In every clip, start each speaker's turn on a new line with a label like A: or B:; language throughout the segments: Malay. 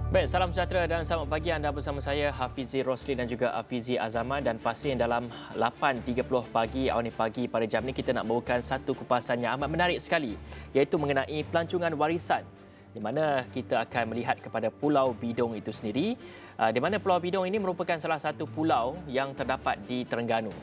A: Baik, salam sejahtera dan selamat pagi anda bersama saya Hafizi Rosli dan juga Hafizi Azaman, dan pastinya dalam 8.30 pagi awal ni pagi pada jam ni kita nak bawakan satu kupasan yang amat menarik sekali, iaitu mengenai pelancongan warisan, di mana kita akan melihat kepada Pulau Bidong itu sendiri, di mana Pulau Bidong ini merupakan salah satu pulau yang terdapat di Terengganu,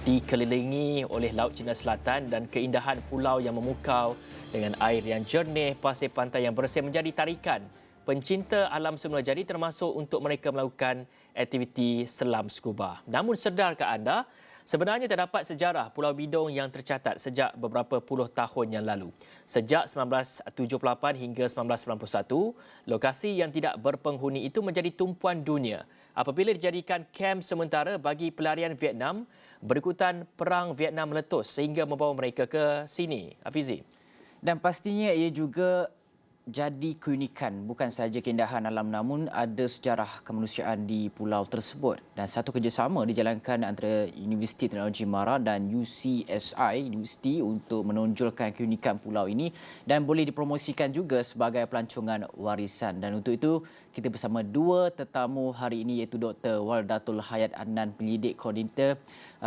A: dikelilingi oleh Laut Cina Selatan, dan keindahan pulau yang memukau dengan air yang jernih, pasir pantai yang bersih menjadi tarikan pencinta alam semula, jadi termasuk untuk mereka melakukan aktiviti selam scuba. Namun sedarkah anda, sebenarnya terdapat sejarah Pulau Bidong yang tercatat sejak beberapa puluh tahun yang lalu. Sejak 1978 hingga 1991, lokasi yang tidak berpenghuni itu menjadi tumpuan dunia apabila dijadikan kem sementara bagi pelarian Vietnam berikutan Perang Vietnam meletus sehingga membawa mereka ke sini. Hafizi.
B: Dan pastinya ia juga jadi keunikan, bukan sahaja keindahan alam namun ada sejarah kemanusiaan di pulau tersebut. Dan satu kerjasama dijalankan antara Universiti Teknologi Mara dan UCSI Universiti untuk menonjolkan keunikan pulau ini dan boleh dipromosikan juga sebagai pelancongan warisan. Dan untuk itu kita bersama dua tetamu hari ini, iaitu Dr. Wardatul Hayat Adnan, penyidik koordinator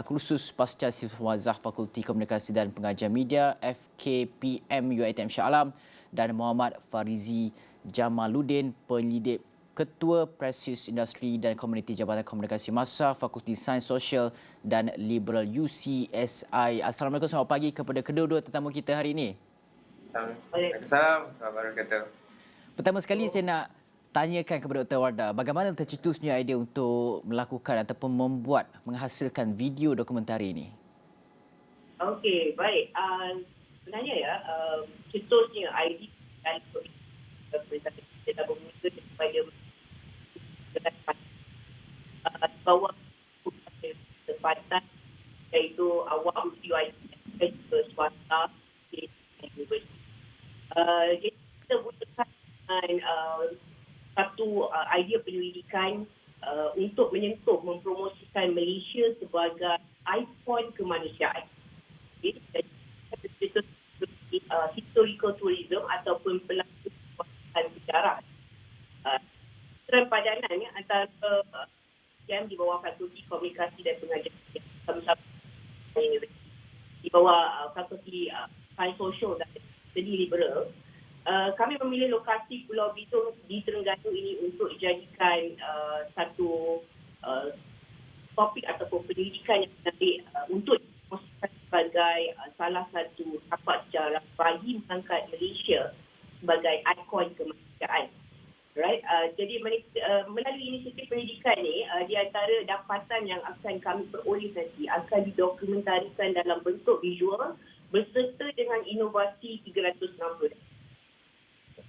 B: kursus pasca siswa wazah Fakulti Komunikasi dan Pengajian Media FKPM UiTM Shah Alam, dan Muhammad Farizi Jamaluddin, penyidik Ketua Presius Industri dan Komuniti Jabatan Komunikasi Massa Fakulti Sains Sosial dan Liberal UCSI. Assalamualaikum, selamat pagi kepada kedua-dua tetamu kita hari ini.
C: Waalaikumsalam warahmatullahi wabarakatuh.
B: Pertama sekali saya nak tanyakan kepada Dr. Wardah, bagaimana tercetusnya idea untuk melakukan ataupun menghasilkan video dokumentari ini?
D: Okey, baik. Sebenarnya ya, cetusnya idea dan pemerintah kita bermula daripada bawah tempatan, iaitu awam UiTM dan juga swasta di universiti. Jadi kita mulakan dengan satu idea penyelidikan untuk menyentuh, mempromosikan Malaysia sebagai ikon kemanusiaan. Jadi, historical tourism ataupun pelaksanaan sejarah. Trend padanannya antara yang di bawah Fakulti Komunikasi dan Pengajian sama-sama di bawah Fakulti Sains Sosial dan Seni Liberal. Kami memilih lokasi Pulau Bidong di Terengganu ini untuk dijadikan satu topik ataupun pendidikan yang menarik untuk dipromosikan sebagai salah satu tapak sejarah bagi mengangkat Malaysia sebagai ikon kemanusiaan. Right? Jadi melalui inisiatif pendidikan ni, di antara dapatan yang akan kami peroleh nanti akan didokumentarikan dalam bentuk visual berserta dengan inovasi 360.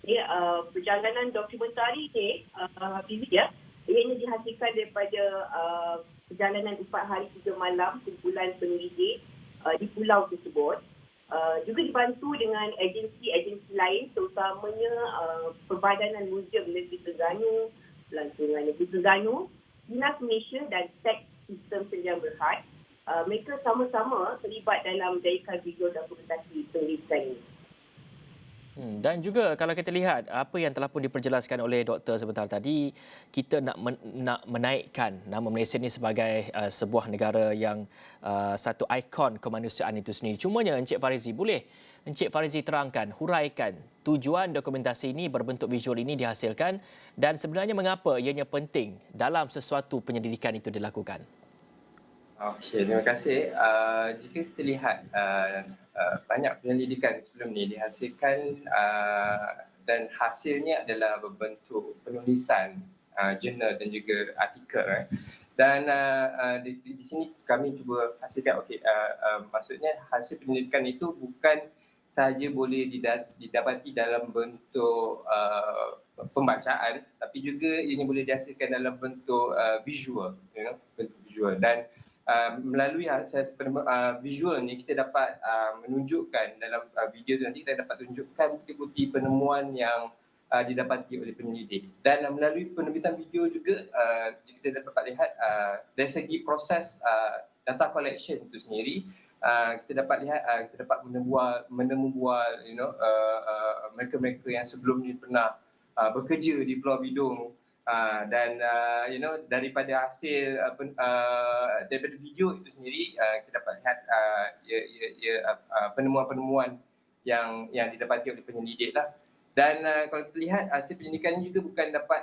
D: Ya, perjalanan dokumentari ni, ya, ianya dihasilkan daripada perjalanan 4 hari 3 malam kumpulan penyelidik di pulau tersebut. Juga dibantu dengan agensi-agensi lain, terutamanya Perbadanan Muzium Negeri Terengganu, Pelancongan Negeri Terengganu, Dinas Malaysia dan Teks Sistem Pendidikan Berhad. Mereka sama-sama terlibat dalam menjadikan video dokumentasi penyelidikan ini.
A: Dan juga kalau kita lihat apa yang telah pun diperjelaskan oleh doktor sebentar tadi, kita nak menaikkan nama Malaysia ini sebagai sebuah negara yang satu ikon kemanusiaan itu sendiri. Cumanya Encik Farizi, boleh Encik Farizi terangkan, huraikan tujuan dokumentasi ini berbentuk visual ini dihasilkan dan sebenarnya mengapa ianya penting dalam sesuatu penyelidikan itu dilakukan?
C: Okey, terima kasih. Jika kita lihat banyak penyelidikan sebelum ni dihasilkan dan hasilnya adalah berbentuk penulisan jurnal dan juga artikel. Dan di sini kami cuba hasilkan, maksudnya hasil penyelidikan itu bukan sahaja boleh didapati dalam bentuk pembacaan, tapi juga ini boleh dihasilkan dalam bentuk visual, bentuk visual. Dan melalui visual ni kita dapat menunjukkan dalam video tu, nanti kita dapat tunjukkan bukti-bukti penemuan yang didapati oleh penyelidik. Dan melalui penerbitan video juga kita dapat lihat dari segi proses data collection itu sendiri, kita dapat lihat kita dapat menemu bual mereka-mereka yang sebelum ni pernah bekerja di Pulau Bidung. Dan daripada hasil daripada video itu sendiri, kita dapat lihat penemuan-penemuan yang didapati oleh penyelidik lah. Dan kalau kita lihat hasil penyelidikan juga bukan dapat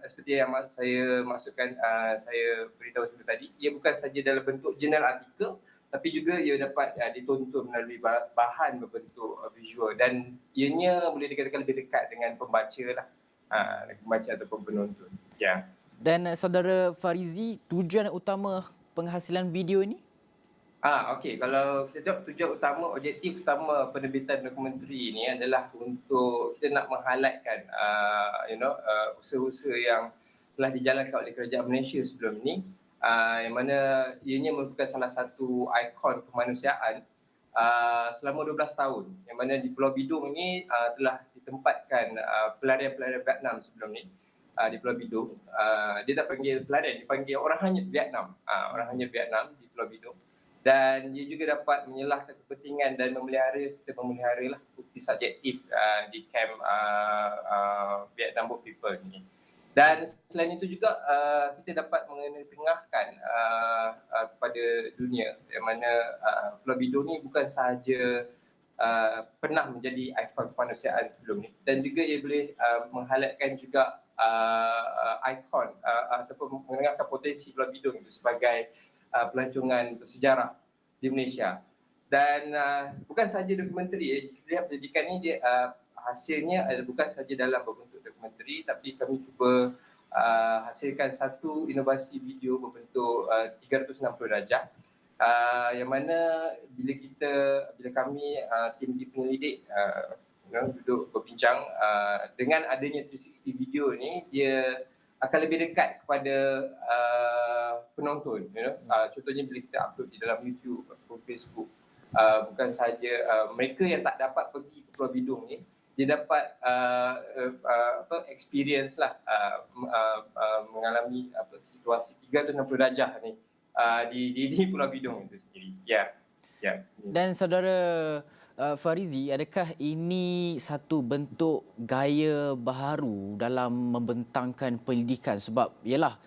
C: seperti yang saya maksudkan, saya beritahu seperti tadi, ia bukan saja dalam bentuk jurnal artikel, tapi juga ia dapat ditonton melalui bahan berbentuk visual, dan ianya boleh dikatakan lebih dekat dengan pembaca lah. Pembaca ataupun penonton. Ya.
B: Dan saudara Farizi, tujuan utama penghasilan video ini?
C: Okey, kalau kita tengok tujuan utama, objektif utama penerbitan dokumentari ini adalah untuk kita nak meng-highlightkan usaha-usaha yang telah dijalankan oleh kerajaan Malaysia sebelum ini, yang mana ianya merupakan salah satu ikon kemanusiaan selama 12 tahun, yang mana di Pulau Bidung ini telah ditempatkan pelarian-pelarian Vietnam sebelum ni di Pulau Bidung. Dia tak panggil pelarian, dia panggil orang hanya Vietnam, orang hanya Vietnam di Pulau Bidung. Dan dia juga dapat menyelahkan kepentingan dan serta memelihara lah bukti subjektif di kamp Vietnam Boat People ni. Dan selain itu juga kita dapat mengetengahkan kepada dunia, yang mana Pulau Bidung ni bukan sahaja pernah menjadi ikon kemanusiaan sebelum ni, dan juga ia boleh menghalatkan juga ikon ataupun mengenalkan potensi Pulau Bidung itu sebagai pelancongan bersejarah di Malaysia. Dan bukan sahaja dokumentari, lihat pendidikan ni dia hasilnya bukan sahaja dalam berbentuk dokumentari, tapi kami cuba hasilkan satu inovasi video berbentuk 360 darjah, yang mana bila kami tim di penyelidik duduk berbincang, dengan adanya 360 video ni, dia akan lebih dekat kepada penonton. Contohnya bila kita upload di dalam YouTube atau Facebook, bukan sahaja mereka yang tak dapat pergi ke Pulau Bidung ni, dia dapat experience lah, mengalami situasi 360 darjah ni di Pulau Bidung itu sendiri. Ya.
B: Dan saudara Farizi, adakah ini satu bentuk gaya baharu dalam membentangkan pendidikan? Sebab yalah,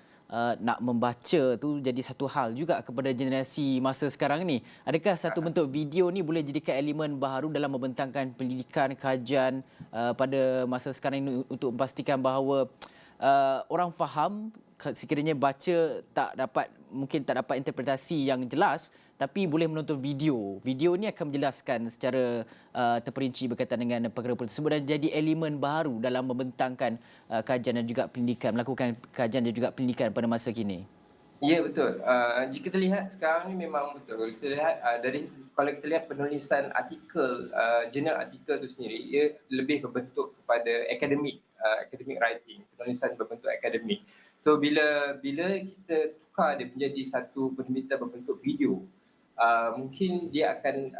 B: nak membaca tu jadi satu hal juga kepada generasi masa sekarang ni. Adakah satu bentuk video ni boleh jadikan elemen baharu dalam membentangkan pendidikan, kajian pada masa sekarang ini, untuk memastikan bahawa orang faham sekiranya baca mungkin tak dapat interpretasi yang jelas, tapi boleh menonton video. Video ni akan menjelaskan secara terperinci berkaitan dengan perkara tersebut dan jadi elemen baru dalam membentangkan kajian dan juga pendidikan, melakukan kajian dan juga pendidikan pada masa kini.
C: Ya, betul. Jika kita lihat sekarang ni memang betul. Kalau kita lihat kalau kita lihat penulisan artikel, jurnal artikel itu sendiri, ia lebih berbentuk kepada academic writing, penulisan berbentuk akademik. So bila kita tukar dia menjadi satu penerbitan berbentuk video, mungkin dia akan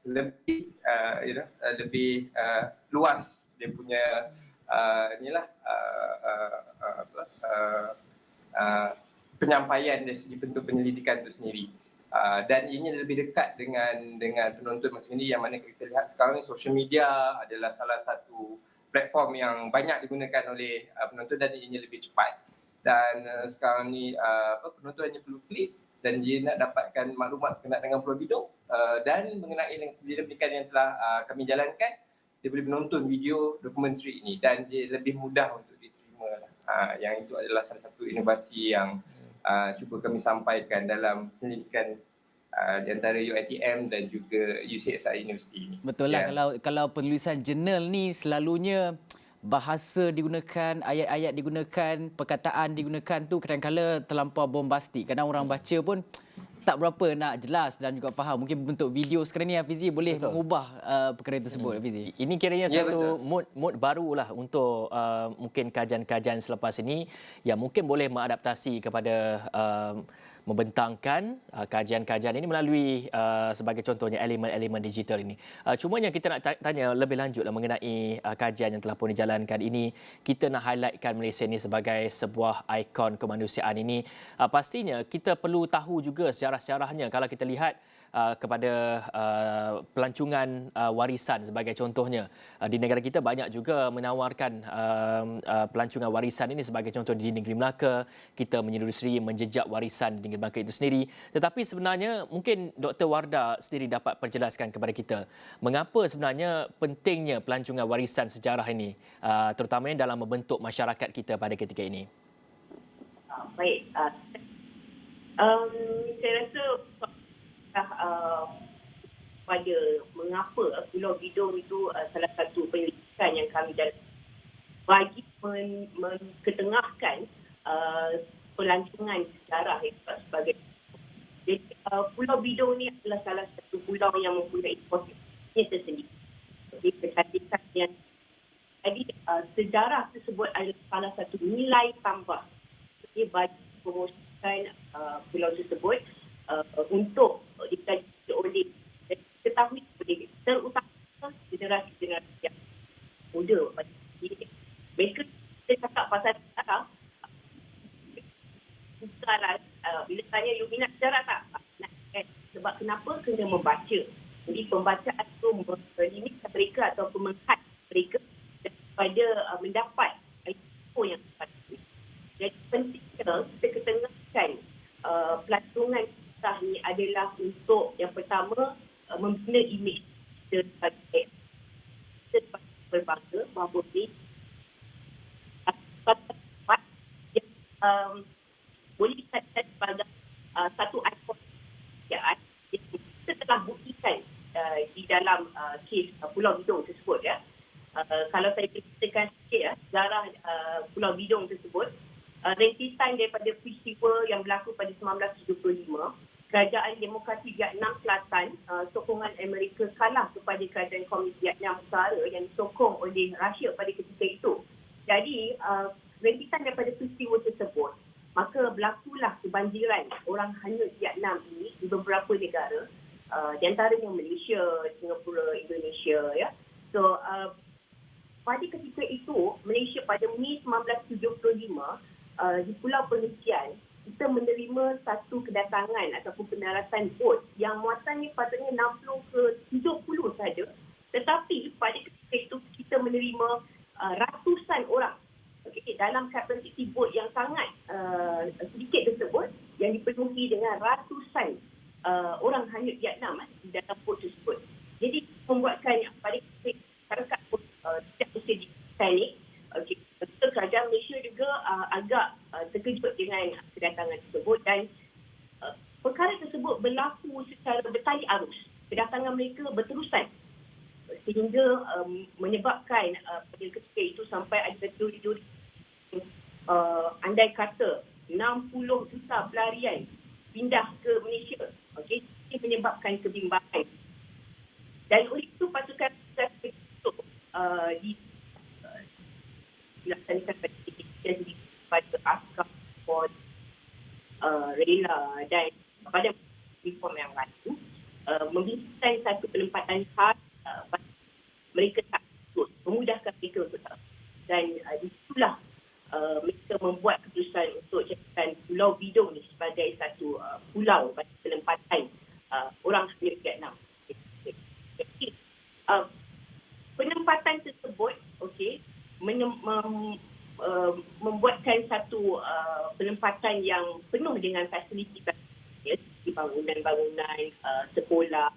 C: lebih luas dia punya penyampaian dari segi bentuk penyelidikan itu sendiri, dan ini lebih dekat dengan penonton masa ini, yang mana kita lihat sekarang ni social media adalah salah satu platform yang banyak digunakan oleh penonton, dan ini lebih cepat. Dan sekarang ni penonton hanya perlu klik dan dia nak dapatkan maklumat berkenaan dengan Pulau Bidung, dan mengenai pendidikan yang telah kami jalankan, dia boleh menonton video dokumentari ini dan dia lebih mudah untuk diterima. Yang itu adalah salah satu inovasi yang cuba kami sampaikan dalam pendidikan di antara UiTM dan juga UCSI University ini.
B: Betul lah, kalau penulisan jurnal ni selalunya bahasa digunakan, ayat-ayat digunakan, perkataan digunakan tu kadang-kadang terlampau bombastik. Kadang orang baca pun tak berapa nak jelas dan juga faham. Mungkin bentuk video sekarang ni Hafizi boleh mengubah perkara tersebut. Hafizi,
A: ini kiranya satu mood barulah untuk mungkin kajian-kajian selepas ini yang mungkin boleh mengadaptasi kepada membentangkan kajian-kajian ini melalui sebagai contohnya elemen-elemen digital ini. Cumanya kita nak tanya lebih lanjutlah mengenai kajian yang telah pun dijalankan ini. Kita nak highlightkan Malaysia ini sebagai sebuah ikon kemanusiaan ini. Pastinya kita perlu tahu juga sejarah-sejarahnya. Kalau kita lihat kepada pelancongan warisan sebagai contohnya. Di negara kita banyak juga menawarkan pelancongan warisan ini sebagai contoh di negeri Melaka. Kita menelusuri menjejak warisan di negeri Melaka itu sendiri. Tetapi sebenarnya mungkin Dr. Wardah sendiri dapat perjelaskan kepada kita mengapa sebenarnya pentingnya pelancongan warisan sejarah ini, terutamanya dalam membentuk masyarakat kita pada ketika ini.
D: Baik. Saya rasa pada mengapa Pulau Bidong itu salah satu penyelidikan yang kami jalankan bagi mengetengahkan pelancongan sejarah sebagai. Jadi Pulau Bidong ni adalah salah satu pulau yang mempunyai potensi tersendiri. Jadi kecantikan yang jadi sejarah tersebut adalah salah satu nilai tambah bagi promosikan pulau tersebut untuk dikaji oleh ketahui oleh terutama generasi-generasi yang muda. Mereka kita cakap pasal sejarah, sekarang bila tanya you minat sejarah tak? Sebab kenapa? Kena membaca. Jadi pembacaan itu melimit mereka atau menghat mereka daripada mendapat info yang pasti. Jadi pentingnya kita ketengahkan pelancongan kisah ni adalah untuk yang pertama membina imej kita sebagai berbangga bahawa ni yang boleh dikatakan sebagai satu ikon yang kita telah buktikan di dalam kes Pulau Bidong tersebut ya. Kalau saya ceritakan sikit sejarah Pulau Bidong tersebut, rentetan daripada peristiwa yang berlaku pada 1975, Kerajaan Demokrasi Vietnam Selatan, sokongan Amerika kalah kepada Kerajaan Komunis Vietnam Utara yang disokong oleh Rusia pada ketika itu. Jadi, rentetan daripada peristiwa tersebut, maka berlakulah kebanjiran orang hanyut Vietnam ini di beberapa negara, di antaranya Malaysia, Singapura, Indonesia ya. So, pada ketika itu, Malaysia pada Mei 1975, di Pulau Pengisian, kita menerima satu kedatangan ataupun pendaratan bot yang muatannya patutnya 60 ke 70 saja. Tetapi pada ketika itu kita menerima ratusan orang dalam kapasiti bot yang sangat sedikit tersebut yang dipenuhi dengan ratusan orang hanyut Vietnam di dalam bot tersebut. Jadi membuatkan pada masyarakat pun tidak mesti dipanik. Kerajaan Malaysia juga agak terkejut dengan kedatangan tersebut dan perkara tersebut berlaku secara bertali arus. Kedatangan mereka berterusan sehingga menyebabkan pada ketika itu sampai ada teori-teori andai kata 60 juta pelarian pindah ke Malaysia. Okey, ini menyebabkan kebimbangan. Dan oleh itu pasukan dilaksanakan pada askar rela dan pada reform yang lain membincangkan satu penempatan khas mereka tak ikut, memudahkan mereka untuk tak. Dan itulah mereka membuat keputusan untuk jadikan Pulau Bidong ni sebagai satu pulau bagi penempatan orang hanyut Vietnam. Jadi penempatan tersebut membuatkan satu penempatan yang penuh dengan fasiliti seperti bangunan-bangunan sekolah,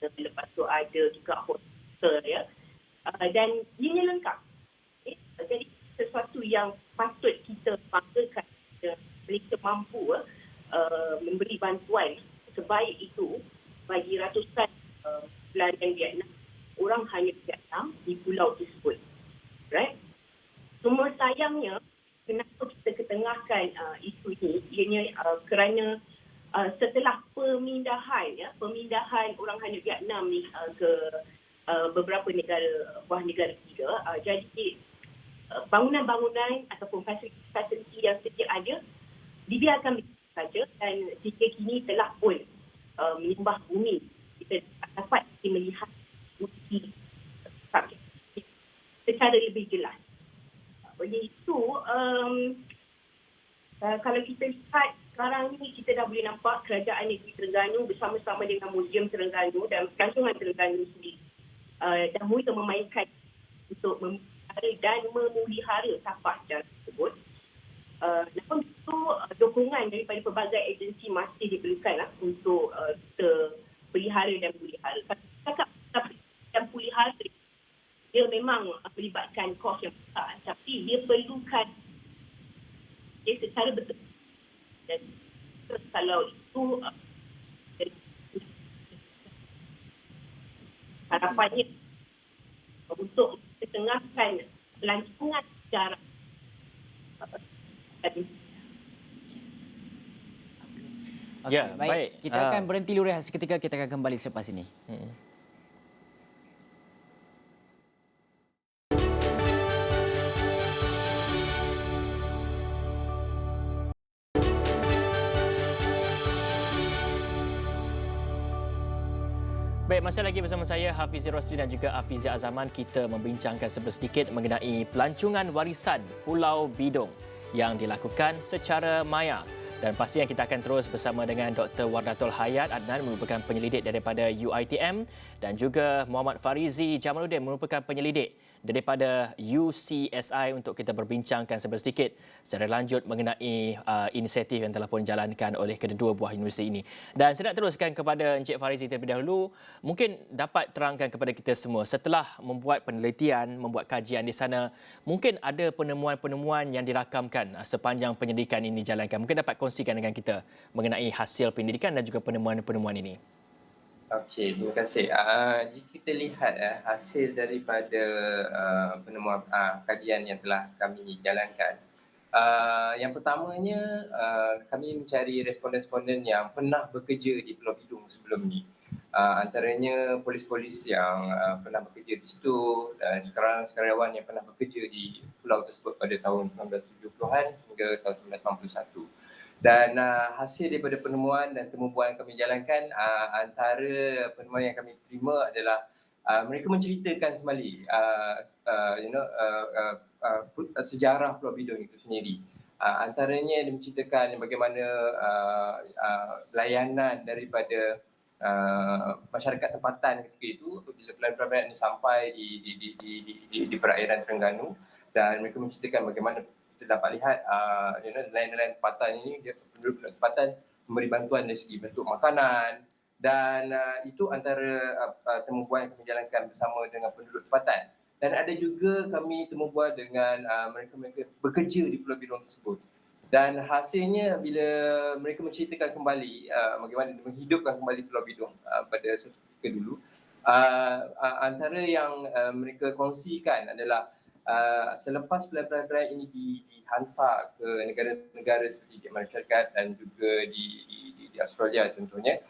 D: lepas tu ada juga hotel ya. Dan ini lengkap. Jadi sesuatu yang patut kita banggakan. Mereka mampu memberi bantuan sebaik itu bagi ratusan pelarian Vietnam, orang hanyut Vietnam di pulau tersebut. Right? Cuma sayangnya, kenapa kita ketengahkan isu ini, ianya kerana setelah pemindahan orang hanyut Vietnam ni ke beberapa negara, buah negara ketiga, jadi bangunan-bangunan ataupun fasiliti yang sedia ada dibiarkan begitu saja dan hingga kini telah pun menyembah bumi. Kita dapat melihat bukti secara lebih jelas. Oleh itu, kalau kita lihat sekarang ni kita dah boleh nampak Kerajaan Negeri Terengganu bersama-sama dengan Muzium Terengganu dan Pelancongan Terengganu sendiri dah mula memainkan untuk memelihara dan memulihara tapak sejarah tersebut. Namun itu dukungan daripada pelbagai agensi masih diperlukan untuk kita pelihara dan pulihara. Kalau kita cakap dan pulihara, dia memang melibatkan kos yang besar, tapi dia perlukan dia secara betul. Dan kalau itu harapannya untuk ketengahkan pelancongan sejarah.
B: Okey,
A: Ya, baik.
B: Kita akan berhenti dulu rehat seketika, kita akan kembali selepas ini.
A: Baik, masih lagi bersama saya Hafizi Rosli dan juga Afizi Azaman. Kita membincangkan sedikit mengenai pelancongan warisan Pulau Bidong yang dilakukan secara maya. Dan pastinya kita akan terus bersama dengan Dr. Wardatul Hayat Adnan merupakan penyelidik daripada UiTM dan juga Muhammad Farizi Jamaluddin merupakan penyelidik daripada UCSI untuk kita berbincangkan sedikit secara lanjut mengenai inisiatif yang telah pun dijalankan oleh kedua buah universiti ini. Dan saya nak teruskan kepada Encik Farizi terlebih dahulu. Mungkin dapat terangkan kepada kita semua setelah membuat penelitian, membuat kajian di sana, mungkin ada penemuan-penemuan yang dirakamkan sepanjang penyelidikan ini dijalankan. Mungkin dapat kongsikan dengan kita mengenai hasil penyelidikan dan juga penemuan-penemuan ini.
C: Okey, terima kasih. Jika kita lihat hasil daripada penemuan kajian yang telah kami jalankan, yang pertamanya kami mencari responden-responden yang pernah bekerja di Pulau Bidong sebelum ni. Antaranya polis-polis yang pernah bekerja di situ dan sukarelawan yang pernah bekerja di pulau tersebut pada tahun 1970-an hingga tahun 1981. Dan hasil daripada penemuan dan temubuan yang kami jalankan, antara penemuan yang kami terima adalah mereka menceritakan kembali sejarah Pulau Bidong itu sendiri. Antaranya dia menceritakan bagaimana layanan daripada masyarakat tempatan ketika itu bila pelan-pelan ini sampai di perairan Terengganu, dan mereka menceritakan bagaimana kita dapat lihat nelayan-nelayan tempatan ini, dia penduduk tempatan memberi bantuan dari segi bentuk makanan, dan itu antara temubuan yang kami jalankan bersama dengan penduduk tempatan. Dan ada juga kami temubuan dengan mereka-mereka bekerja di Pulau Bidong tersebut. Dan hasilnya bila mereka menceritakan kembali bagaimana menghidupkan kembali Pulau Bidong pada suatu ketika dulu, antara yang mereka kongsikan adalah selepas pelayan-pelayan ini dihantar ke negara-negara seperti di Amerika Syarikat dan juga di Australia contohnya,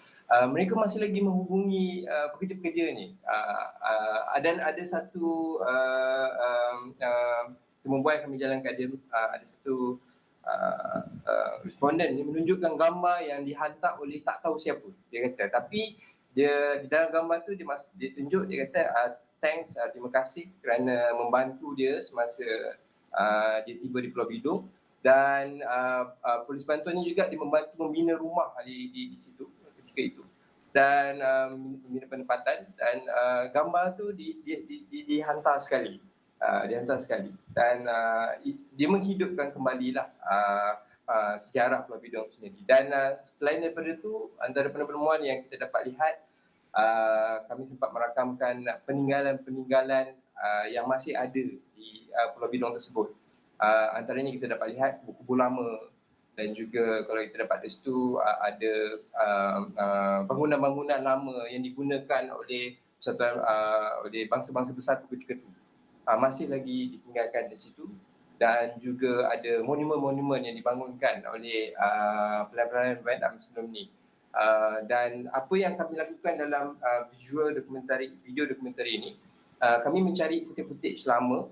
C: mereka masih lagi menghubungi pekerja-pekerja ni. Dan ada satu temubuan yang kami jalankan, ada satu responden ni menunjukkan gambar yang dihantar oleh tak tahu siapa. Dia kata, tapi dia di dalam gambar tu dia tunjuk, dia kata thanks, terima kasih kerana membantu dia semasa dia tiba di Pulau Bidong, dan polis bantuannya juga dia membantu membina rumah di situ ketika itu, dan membina penempatan, dan gambar tu dihantar sekali. Dan dia menghidupkan kembalilah sejarah Pulau Bidong sendiri. Dan selain daripada itu, antara penemuan yang kita dapat lihat, kami sempat merakamkan peninggalan-peninggalan yang masih ada di Pulau Bidong tersebut. Antaranya kita dapat lihat buku-buku lama, dan juga kalau kita dapat di situ ada bangunan-bangunan lama yang digunakan oleh oleh bangsa-bangsa bersatu ketika itu. Masih lagi ditinggalkan di situ, dan juga ada monumen-monumen yang dibangunkan oleh pelayan-pelayan Vietnam sebelum ni. Dan apa yang kami lakukan dalam video dokumentari ini, kami mencari footage-footage lama,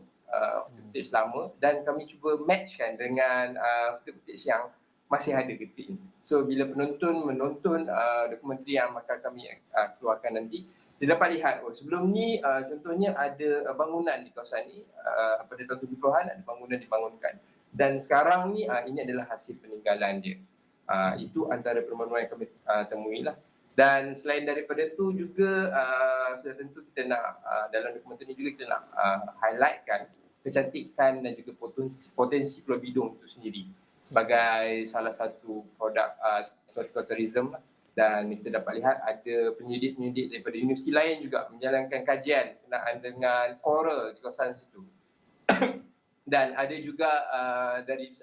C: dan kami cuba matchkan dengan footage yang masih ada ketika ini. So bila penonton menonton dokumentari yang akan kami keluarkan nanti, dia dapat lihat sebelum ni contohnya ada bangunan di kawasan ni, pada tahun 70-an ada bangunan dibangunkan, dan sekarang ni ini adalah hasil peninggalan dia. Itu antara penemuan yang kami temui lah. Dan selain daripada itu juga sudah tentu kita nak dalam dokumen ini juga kita nak highlightkan kecantikan dan juga potensi Pulau Bidong itu sendiri sebagai salah satu produk historical tourism lah. Dan kita dapat lihat ada penyidik-penyidik daripada universiti lain juga menjalankan kajian berkenaan dengan coral di kawasan situ. Dan ada juga dari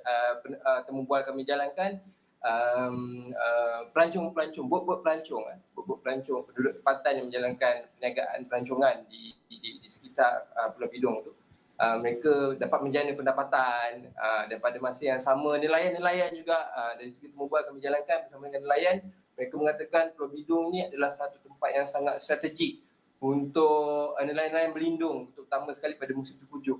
C: temu bual kami jalankan pelancong-pelancong, bot-bot pelancong penduduk tempatan yang menjalankan perniagaan pelancongan di sekitar Pulau Bidong tu. Mereka dapat menjana pendapatan dan pada masa yang sama nelayan-nelayan juga dari segi temu bual kami jalankan bersama dengan nelayan, mereka mengatakan Pulau Bidong ni adalah satu tempat yang sangat strategik untuk nelayan-nelayan berlindung, terutama sekali pada musim tengkujuh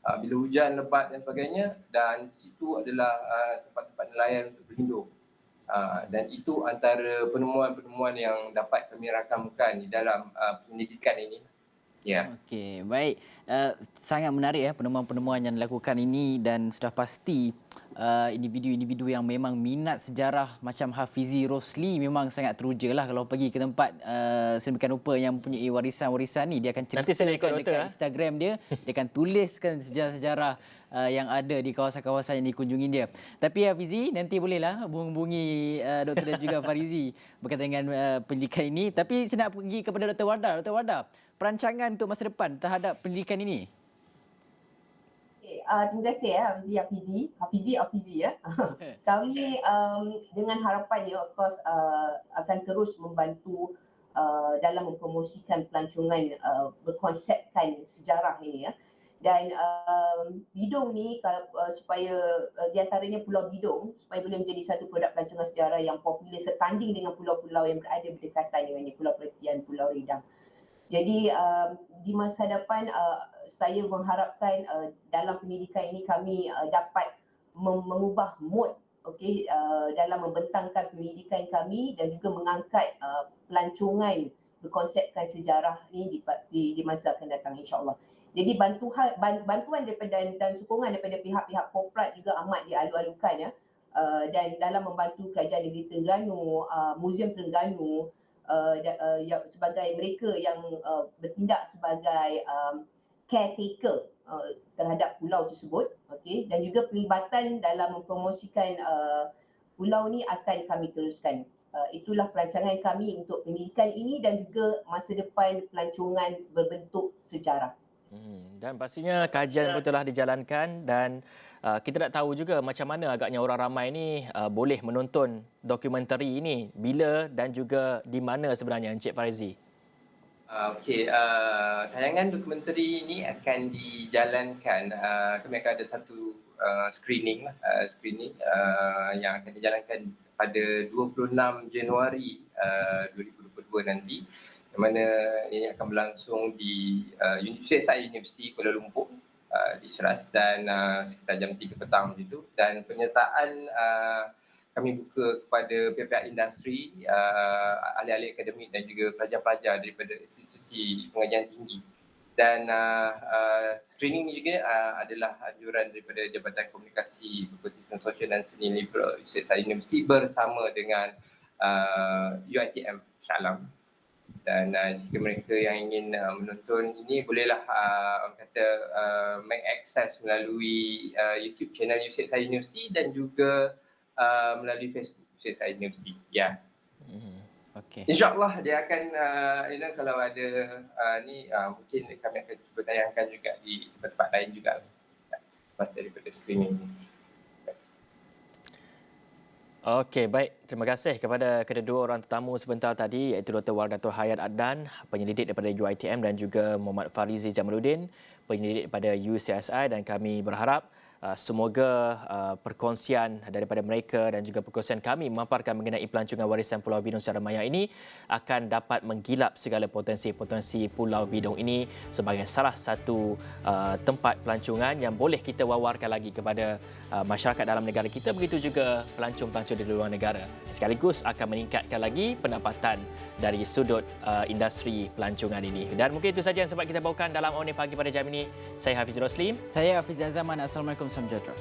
C: bila hujan lebat dan sebagainya, dan situ adalah tempat-tempat nelayan untuk berlindung. Dan itu antara penemuan-penemuan yang dapat kami rakamkan di dalam penyelidikan ini. Ya.
B: Okey, baik. Sangat menarik penemuan-penemuan yang dilakukan ini dan sudah pasti individu-individu yang memang minat sejarah macam Hafizi Rosli memang sangat teruja lah kalau pergi ke tempat sedemikian rupa yang mempunyai warisan-warisan ni. Dia akan ceritakan dekat Instagram dia, dia akan tuliskan sejarah-sejarah yang ada di kawasan-kawasan yang dikunjungi dia. Tapi Hafizi, nanti bolehlah hubungi Dr. dan juga Farizi berkaitan dengan pendidikan ini. Tapi saya nak pergi kepada Dr. Wardah. Dr. Wardah, perancangan untuk masa depan terhadap pendidikan ini?
E: Terima kasih Hafizi ya. Kami dengan harapannya of course akan terus membantu dalam mempromosikan pelancongan berkonsepkan sejarah ini ya. Dan Bidong ni supaya di antaranya Pulau Bidong supaya boleh menjadi satu produk pelancongan sejarah yang popular setanding dengan pulau-pulau yang berada berdekatan dengannya, Pulau Perhentian, Pulau Redang. Jadi di masa depan saya mengharapkan dalam pendidikan ini kami dapat mengubah mood dalam membentangkan pendidikan kami dan juga mengangkat pelancongan berkonsepkan sejarah ini di masa akan datang insya-Allah. Jadi bantuan daripada dan sokongan daripada pihak-pihak korporat juga amat dialu-alukan ya. Dan dalam membantu Kerajaan Negeri Terengganu, Muzium Terengganu sebagai mereka yang bertindak sebagai caretaker terhadap pulau tersebut, dan juga pelibatan dalam mempromosikan pulau ni akan kami teruskan. Itulah perancangan kami untuk pendidikan ini dan juga masa depan pelancongan berbentuk sejarah.
A: Dan pastinya kajian pun telah dijalankan dan kita nak tahu juga macam mana agaknya orang ramai ni boleh menonton dokumentari ini, bila dan juga di mana sebenarnya Encik Farizi?
C: Tayangan dokumentari ini akan dijalankan, kami akan ada satu screening yang akan dijalankan pada 26 Januari 2022 nanti, yang mana ini akan berlangsung di UCSI University Kuala Lumpur di Ceras dan sekitar jam 3 petang begitu. Dan penyertaan kami buka kepada pihak-pihak industri, ahli-ahli akademik dan juga pelajar-pelajar daripada institusi pengajian tinggi. Dan screening ini juga adalah anjuran daripada Jabatan Komunikasi, Perkongsian Sosial dan Seni Liberal UCSI University bersama dengan UiTM Shah Alam. Dan jika mereka yang ingin menonton ini bolehlah make access melalui YouTube channel UCSI University dan juga melalui Facebook UCSI University. Ya.
B: Okey.
C: InsyaAllah dia akan kalau ada mungkin kami akan cuba tayangkan juga di tempat lain juga lepas daripada screening ini.
A: Okey, baik. Terima kasih kepada kedua orang tetamu sebentar tadi iaitu Dr. Wardatul Hayat Adnan, penyelidik daripada UiTM dan juga Muhammad Farizi Jamaluddin, penyelidik daripada UCSI, dan kami berharap semoga perkongsian daripada mereka dan juga perkongsian kami memaparkan mengenai pelancongan warisan Pulau Bidong secara maya ini akan dapat menggilap segala potensi-potensi Pulau Bidong ini sebagai salah satu tempat pelancongan yang boleh kita wawarkan lagi kepada masyarakat dalam negara kita, begitu juga pelancong-pelancong di luar negara. Sekaligus akan meningkatkan lagi pendapatan dari sudut industri pelancongan ini. Dan mungkin itu saja yang sempat kita bawakan dalam Awani Pagi pada jam ini. Saya Hafiz Rosli.
B: Saya Hafiz Azaman. Assalamualaikum. Samjatra.